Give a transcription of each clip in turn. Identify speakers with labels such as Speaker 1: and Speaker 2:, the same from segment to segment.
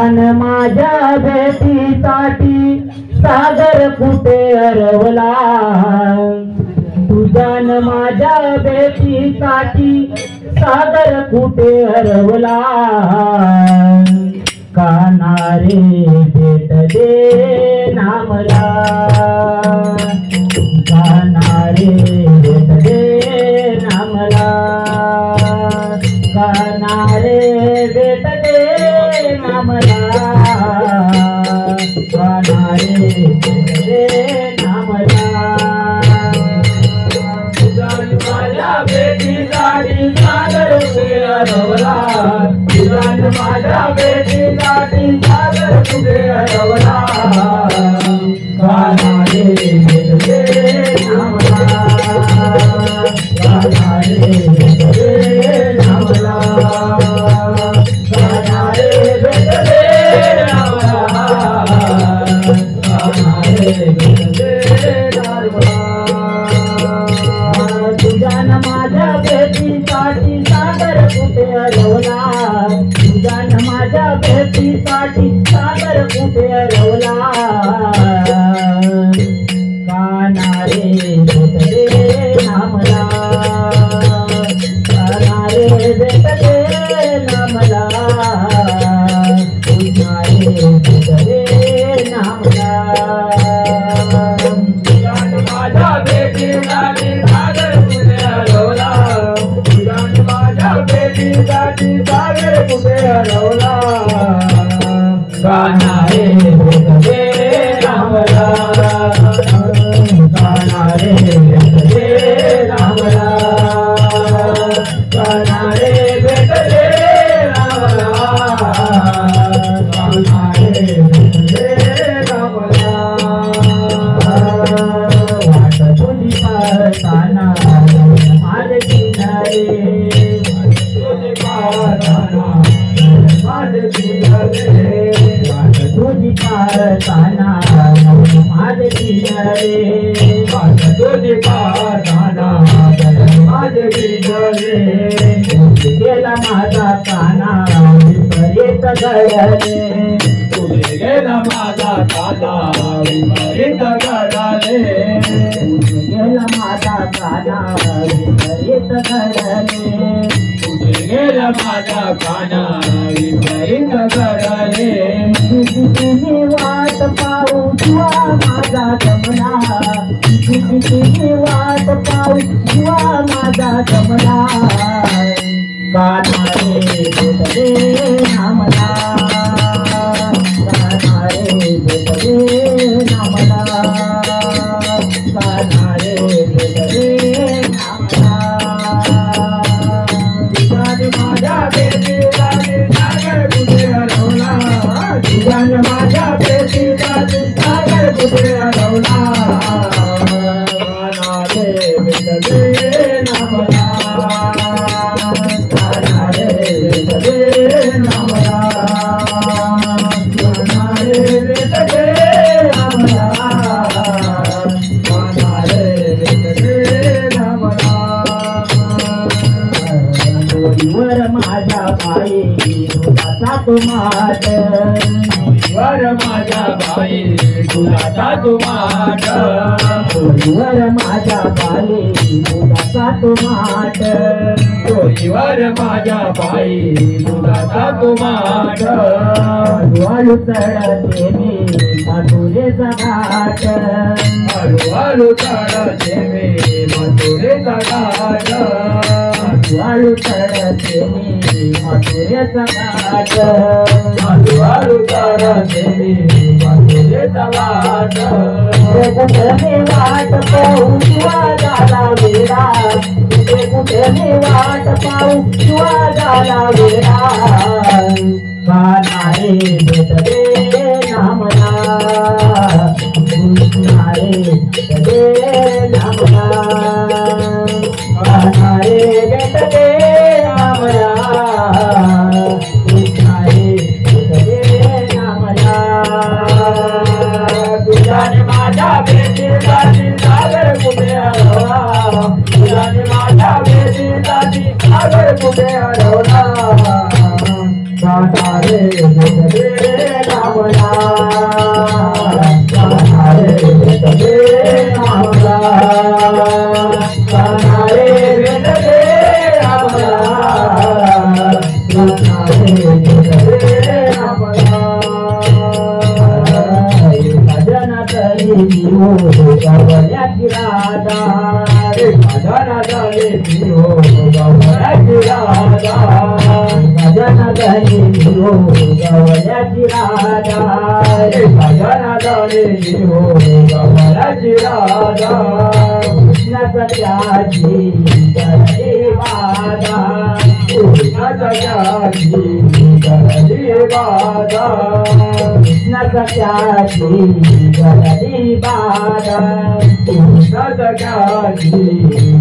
Speaker 1: तुझ्यान माझ्या भेटीसाठी सागर कुठे हरवला, तुझ्यान माझ्या भेटीसाठी सागर कुठे हरवला, कानारे भेट दे ना मला, कानारे भेट दे ना मला, कानारे भेट दे ना मला, कानारे भेट दे ना मला, तुझ्यान माझ्या भेटीसाठी सागर कुठे हरवला, तुझ्यान माझ्या भेटीसाठी सागर कुठे हरवला, कानारे भेट दे ना मला, कानारे भेट दे ना मला, कानारे भेट दे ना मला, कानारे भेट दे ना मला, तुझ्यान माझ्या भेटीसाठी सागर कुठे हरवला, तुझ्यान माझ्या भेटीसाठी सागर कुठे हरवला, कानारे भेट दे ना मला, कानारे भेट दे ना मला, कानारे भेट दे ना मला, तुझ्यान माझ्या भेटीसाठी सागर कुठे हरवला, तुझ्यान माझ्या भेटीसाठी सागर कुठे हरवला, कानारे भेट दे ना मला, कानारे भेट दे ना मला, कानारे भेट दे ना मला, कानारे भेट दे ना मला, वाट तुझी पाहताना माझे किनारे, तुझी पाहताना माझे किनारे, वाट तुझी पाहताना माझे किनारे, वाट तुझी पाहताना माझे किनारे, गेला माझा काना विपरीत घडले, तुझे गेला माझा काना विपरीत घडले, गेला माझा काना विपरीत घडले, तुझे गेला माझा काना विपरीत घडले, तुझी वाट पाहू तुझा माझा जमला, तुझी वाट पाहू तुझा माझा जमला, कानारे भेट दे ना मला, कानारे भेट दे ना मला, कानारे भेट दे ना मला, तुझ्यान माझ्या भेटीसाठी सागर कुठे हरवला, तुझ्यान माझ्या भेटीसाठी सागर कुठे हरवला, कानारे भेट दे ना मला, कानारे भेट दे ना मला, कानारे भेट दे ना मला, कानारे भेट दे ना मला, डोलीवर माझ्या बाई दुधाचा तुमाट, डोलीवर माझ्या बाई दुधाचा तुमाट, डोलीवर माझ्या बाई दुधाचा तुमाट, डोलीवर माझ्या बाई दुधाचा तुमाट, हळूहळू चढते मी मथुरेचा घाट, हळूहळू चढते मी मथुरेचा घाट, हळूहळू चढते मी मथुरेचा घाट, हळूहळू चढते मी मथुरेचा घाट, कुठे मी वाट पाहू तुझा झाला वेडा, कुठे मी वाट पाहू तुझा झाला वेडा, कानारे भेट दे ना मला, कानारे भेट दे ना मला, कानारे भेट दे ना मला, कानारे भेट दे ना मला, तुझ्याने माझ्या भेटीसाठी सागर कुठे हरवला, तुझ्याने माझ्या भेटीसाठी सागर कुठे हरवला, कानारे भेट दे रामला कानारे भेटले रामला कानारे भेटले रामला कानारे भेटले रामला भजन तरी जीवो गवल्याची राधा रे भजन तरी जीवो गवल्याची राधा भजन तरी जीवो गवल्याची राधा रे भजन तरी जीवो गवल्याची राधा कृष्ण सत्याची करली बाधा कृष्ण सत्याची करली बाधा कृष्ण सत्याची करली बाधा कृष्ण सत्याची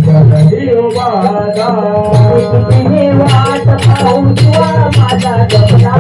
Speaker 1: करली बाधा किती वाट पाहू तुझा माझा जपला